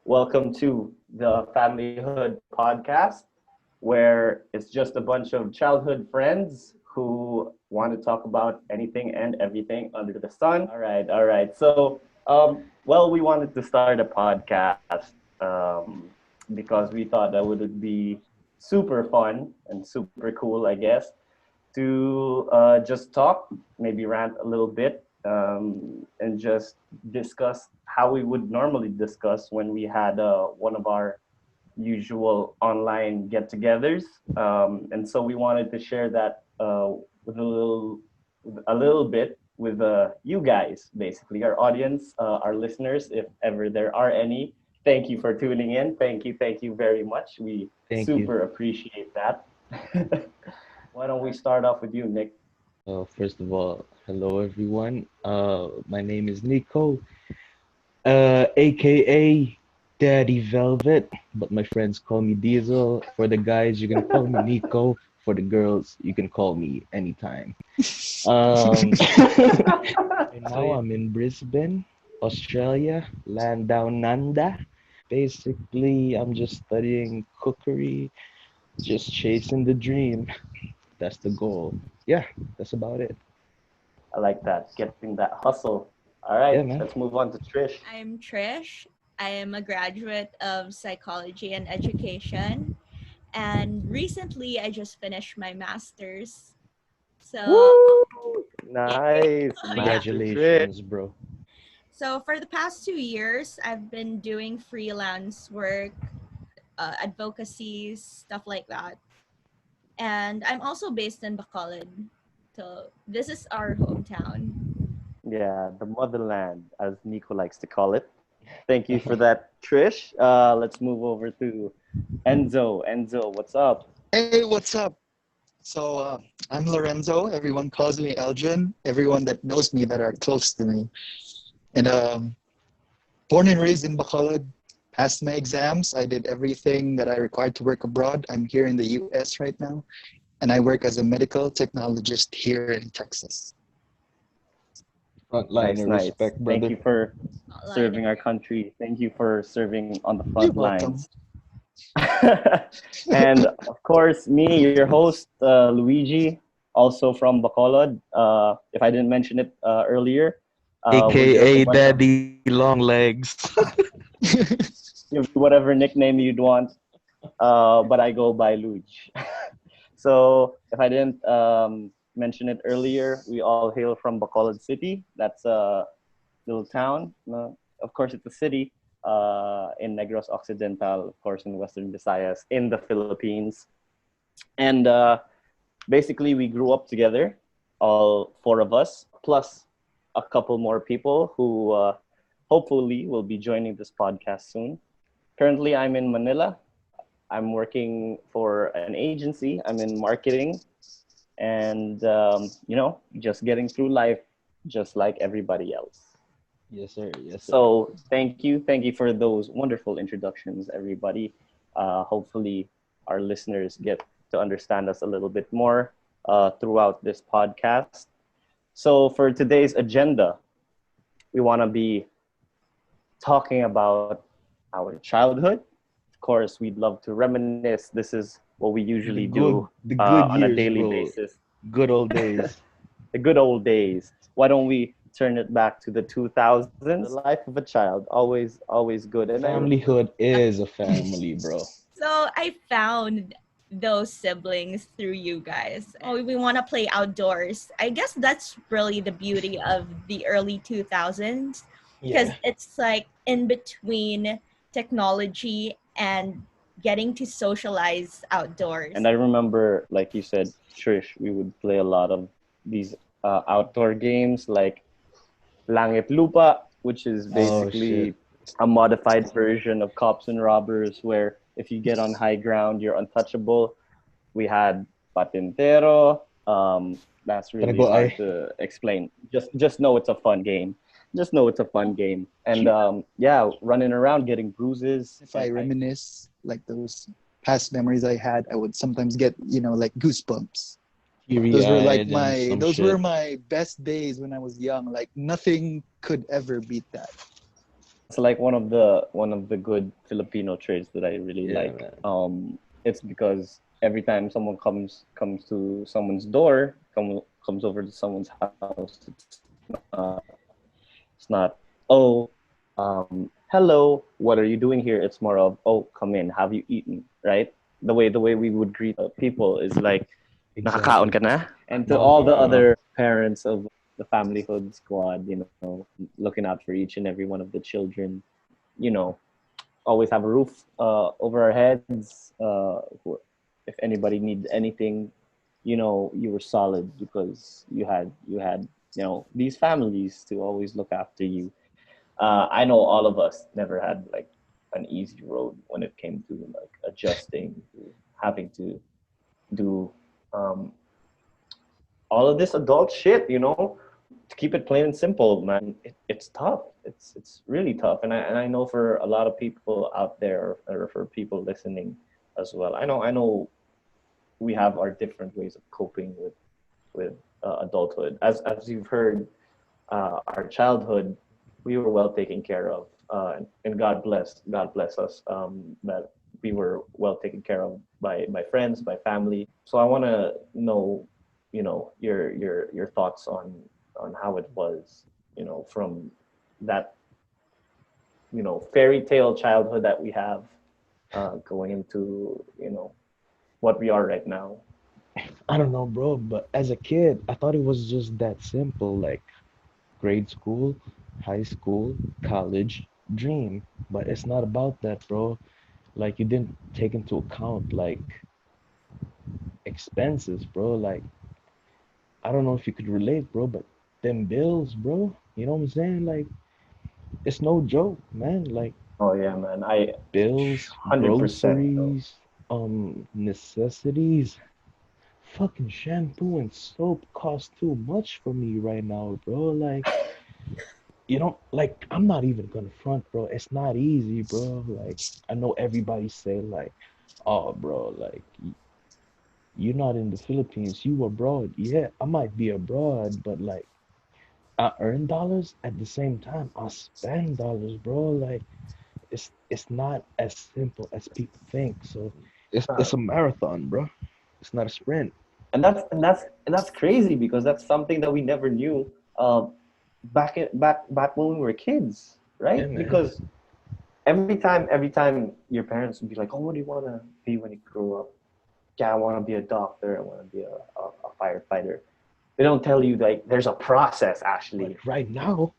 Welcome to the Familyhood Podcast, where it's just a bunch of childhood friends who want to talk about anything and everything under the sun. All right. We wanted to start a podcast because we thought that would be super fun and super cool, I guess, to just talk, maybe rant a little bit, and just discuss how we would normally discuss when we had one of our usual online get-togethers. And so we wanted to share that with a little bit with you guys, basically our audience, our listeners, if ever there are any. Thank you for tuning in. Thank you very much. We Thank you. super appreciate that. Why don't we start off with you, Nick? First of all, hello everyone. My name is Nico, aka Daddy Velvet, but my friends call me Diesel. For the guys, you can call me Nico. For the girls, you can call me anytime. Um, and now I'm in Brisbane, Australia, land down Nanda. Basically, I'm just studying cookery, just chasing the dream. That's the goal. Yeah, that's about it. I like that, getting that hustle. All Yeah, right, man. let's move on to Trish. I'm Trish. I am a graduate of psychology and education. And recently, I just finished my master's. So, Woo! yeah. Nice, Yeah. Master Trish. Congratulations, bro. So, for the past 2 years, I've been doing freelance work, advocacy, stuff like that. And I'm also based in Bacolod. So, this is our hometown. Yeah, the motherland, as Nico likes to call it. Thank you for that, Trish. Let's move over to Enzo. Enzo, what's up? Hey, what's up? I'm Lorenzo. Everyone calls me Elgin. Everyone that knows me that are close to me. And born and raised in Bacolod, passed my exams. I did everything that I required to work abroad. I'm here in the US right now, and I work as a medical technologist here in Texas. Frontliner Nice. respect, brother. Thank you for Hotline. serving our country. Thank you for serving on the You're front welcome. lines. And of course, me, your host, Luigi, also from Bacolod. If I didn't mention it earlier, we're just a AKA bunch of Daddy Long Legs. whatever nickname you'd want, but I go by Luigi. So if I didn't mention it earlier, we all hail from Bacolod City. That's a little town. Of course, it's a city in Negros Occidental, of course, in Western Visayas, in the Philippines. And basically, we grew up together, all four of us, plus a couple more people who hopefully will be joining this podcast soon. Currently, I'm in Manila. I'm working for an agency. I'm in marketing and, just getting through life just like everybody else. Yes, sir. Yes, sir. So thank you. Thank you for those wonderful introductions, everybody. Hopefully, our listeners get to understand us a little bit more throughout this podcast. So for today's agenda, we want to be talking about our childhood. Of course, we'd love to reminisce. This is what we usually do the good on a years, daily bro. basis. Good old days. The good old days. Why don't we turn it back to the 2000s? The life of a child, always good. And Familyhood is a family, bro. So I found those siblings through you guys. Oh, we want to play outdoors. I guess that's really the beauty of the early 2000s because Yeah. it's like in between technology and getting to socialize outdoors. And I remember, like you said, Trish, we would play a lot of these outdoor games like Langit Lupa, which is basically a modified version of Cops and Robbers, where if you get on high ground, you're untouchable. We had Patintero. That's really go hard ay. to explain. Just know it's a fun game. Just know it's a fun game. And running around getting bruises. If I reminisce like those past memories I had, I would sometimes get, like goosebumps. Those were like Teary-eyed and were some my best days when I was young. Like nothing could ever beat that. like one of the good Filipino traits that I really Yeah, like. man. It's because every time someone comes to someone's door, comes over to someone's house, it's not hello, what are you doing here? It's more of, oh, come in, have you eaten, right? The way we would greet people is like, nakakaon Exactly. ka na? And to all the Uh-huh. other parents of the Familyhood squad, looking out for each and every one of the children, you know, always have a roof over our heads. If anybody needs anything, you were solid because you had these families to always look after you. I know all of us never had like an easy road when it came to like adjusting to having to do um, all of this adult shit. To keep it plain and simple, man, it's tough. It's really tough, and I know for a lot of people out there, or for people listening as well. I know we have our different ways of coping with adulthood. As you've heard, our childhood, we were well taken care of, and God bless us, that we were well taken care of by friends, by family. So I want to know, your thoughts on how it was, from that, fairy tale childhood that we have, going into, what we are right now. I don't know, bro, but as a kid, I thought it was just that simple, like grade school, high school, college, dream. But it's not about that, bro. Like you didn't take into account like expenses, bro. Like I don't know if you could relate, bro, but them bills, bro. You know what I'm saying? Like it's no joke, man. Like Oh yeah, man. I bills, 100%. groceries, necessities. Fucking shampoo and soap cost too much for me right now, bro. Like, like I'm not even gonna front, bro. It's not easy, bro. Like, I know everybody say like, oh, bro, like you're not in the Philippines, you abroad. Yeah, I might be abroad, but like I earn dollars at the same time. I spend dollars, bro. Like, it's not as simple as people think. So it's a marathon, bro. It's not a sprint. And that's crazy because that's something that we never knew, back when we were kids, Yeah, right? man. Because every time your parents would be like, "Oh, what do you want to be when you grow up?" Yeah, I want to be a doctor. I want to be a firefighter. They don't tell you like there's a process But actually. right now,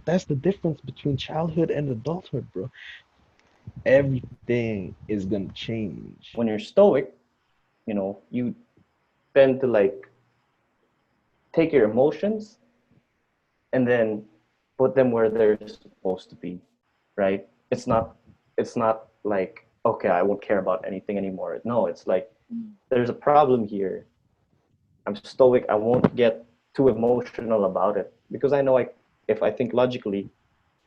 that's the difference between childhood and adulthood, bro. Everything is gonna change. When you're stoic, you tend to like take your emotions and then put them where they're supposed to be, right? It's not like, okay, I won't care about anything anymore. No, it's like there's a problem here. I'm stoic. I won't get too emotional about it because I know, if I think logically,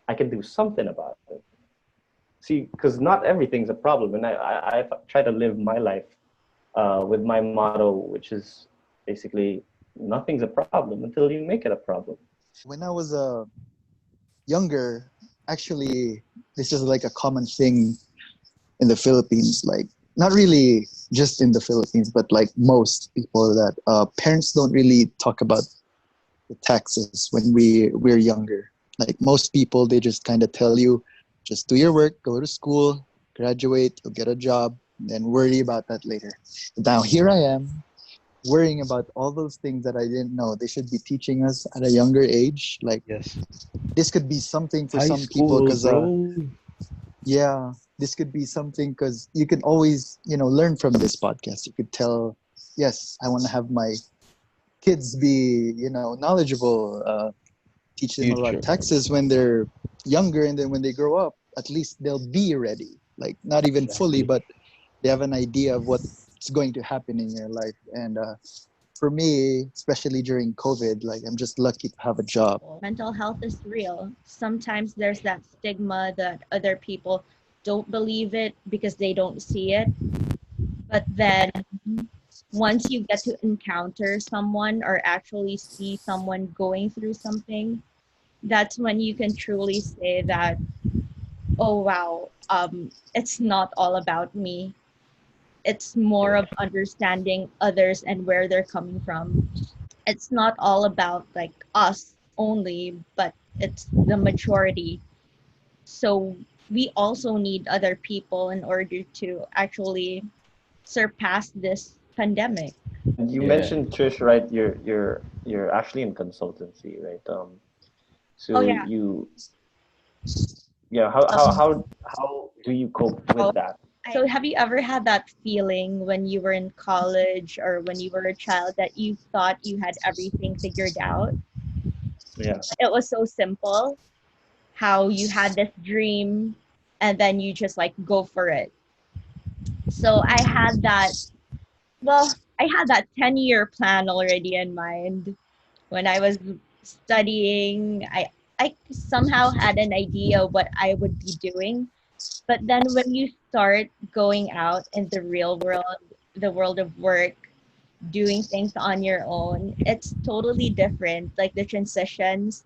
I can do something about it. See, because not everything's a problem, and I try to live my life, with my motto, which is basically nothing's a problem until you make it a problem. When I was younger, actually, this is like a common thing in the Philippines. Like, not really just in the Philippines, but like most people, that parents don't really talk about the taxes when we're younger. Like most people, they just kind of tell you, just do your work, go to school, graduate, you'll get a job, then worry about that later. Now here I am worrying about all those things that I didn't know. They should be teaching us at a younger age. Like Yes. this could be something for High some people school, because bro. yeah, this could be something because you can always learn from this podcast. You could tell, yes, I want to have my kids be knowledgeable, teach them about Future. taxes when they're younger, and then when they grow up, at least they'll be ready, like not even fully, Exactly. but they have an idea of what's going to happen in your life. And for me, especially during COVID, like I'm just lucky to have a job. Mental health is real. Sometimes there's that stigma that other people don't believe it because they don't see it. But then once you get to encounter someone or actually see someone going through something, that's when you can truly say that, oh wow, it's not all about me. It's more of understanding others and where they're coming from. It's not all about like us only, but it's the majority. So we also need other people in order to actually surpass this pandemic. You Yeah. mentioned Trish, right? You're actually in consultancy, right? Oh So yeah. you yeah, how how Um, how how do you cope oh, with that? so have you ever had that feeling when you were in college or when you were a child that you thought you had everything figured out? Yeah. It was so simple how you had this dream and then you just like go for it. So I had that 10-year plan already in mind when I was studying. I somehow had an idea what I would be doing. But then when you start going out in the real world, the world of work, doing things on your own, it's totally different. Like the transitions,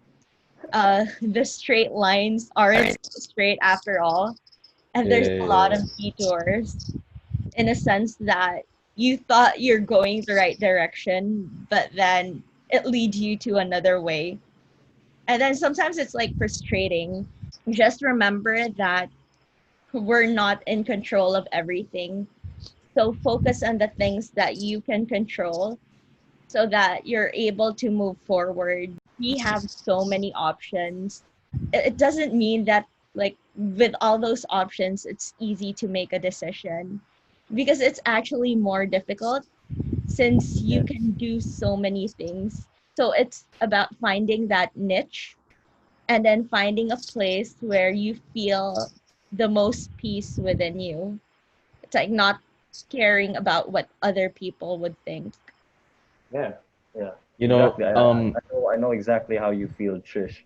the straight lines aren't straight after all. And there's a lot Yeah. of detours in a sense that you thought you're going the right direction, but then it leads you to another way. And then sometimes it's like frustrating. Just remember that we're not in control of everything. So focus on the things that you can control so that you're able to move forward. We have so many options. It doesn't mean that like with all those options it's easy to make a decision because it's actually more difficult since you Yeah. can do so many things. So it's about finding that niche and then finding a place where you feel the most peace within you. It's like not caring about what other people would think. Yeah. Yeah. You know, Exactly. I know exactly how you feel, Trish.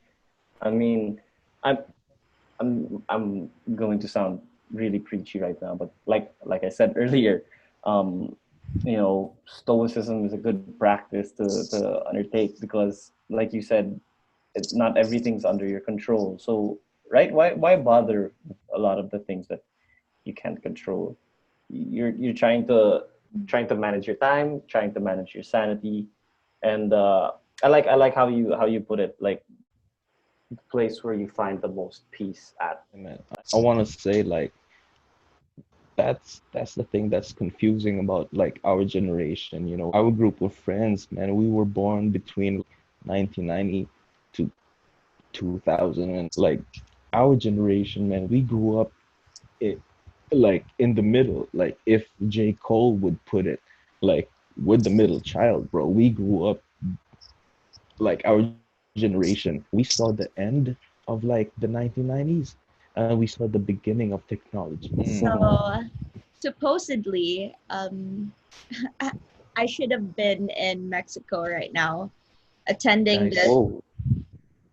I mean, I'm I'm going to sound really preachy right now, but like I said earlier, um, stoicism is a good practice to undertake because, like you said, not everything's under your control. So, right? Why bother with a lot of the things that you can't control? You're trying to manage your time, trying to manage your sanity, and I like how you put it, like the place where you find the most peace at. man, I want to say like that's the thing that's confusing about like our generation. You know, our group of friends, man, we were born between 1990 to 2000, and like our generation, man, we grew up it like in the middle. Like if J. Cole would put it, like we're the middle child, bro. We grew up like our generation. We saw the end of like the 1990s, and we saw the beginning of technology. So supposedly, I, I should have been in Mexico right now attending Nice. this Oh,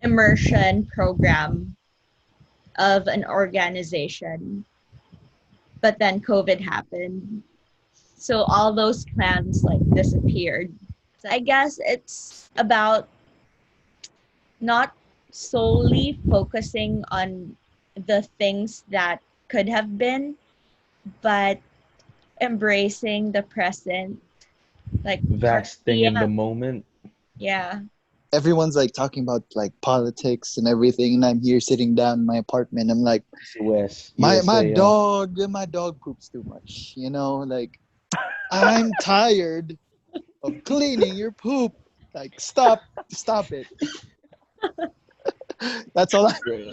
immersion program of an organization, but then COVID happened. So all those plans like disappeared. So I guess it's about not solely focusing on the things that could have been, but embracing the present. Like, vasting in yeah, the moment. yeah. Everyone's like talking about like politics and everything, and I'm here sitting down in my apartment. I'm like, US, my USA, yeah. dog poops too much. Like I'm tired of cleaning your poop. Like stop it. That's all. Bro,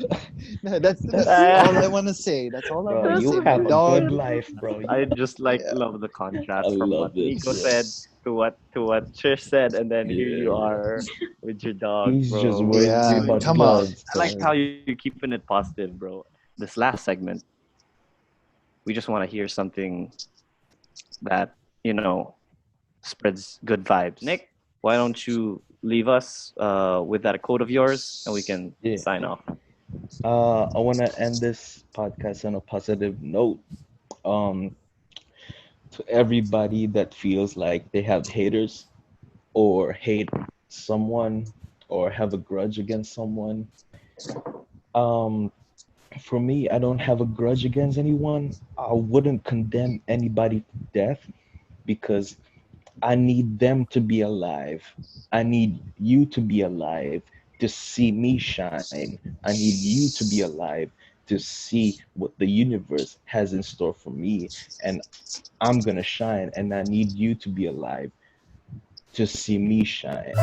That's all I I want to say. That's all I bro, want to you say. My have a good dog. life, bro. just like Yeah. love the I contrast from love what this, Nico bro. said to what Trish said, and then here you Yeah, are with your dog, he's just bro. worried Yeah. about Come on. dogs, I like man. how you're keeping it positive, bro. This last segment, we just want to hear something that you know spreads good vibes. Nick, why don't you leave us with that quote of yours, and we can Yeah. sign off. I want to end this podcast on a positive note. Um, to everybody that feels like they have haters or hate someone, or have a grudge against someone. Um, for me, I don't have a grudge against anyone. I wouldn't condemn anybody to death because I need them to be alive. I need you to be alive to see me shine. I need you to be alive to see what the universe has in store for me. And I'm going to shine. And I need you to be alive to see me shine.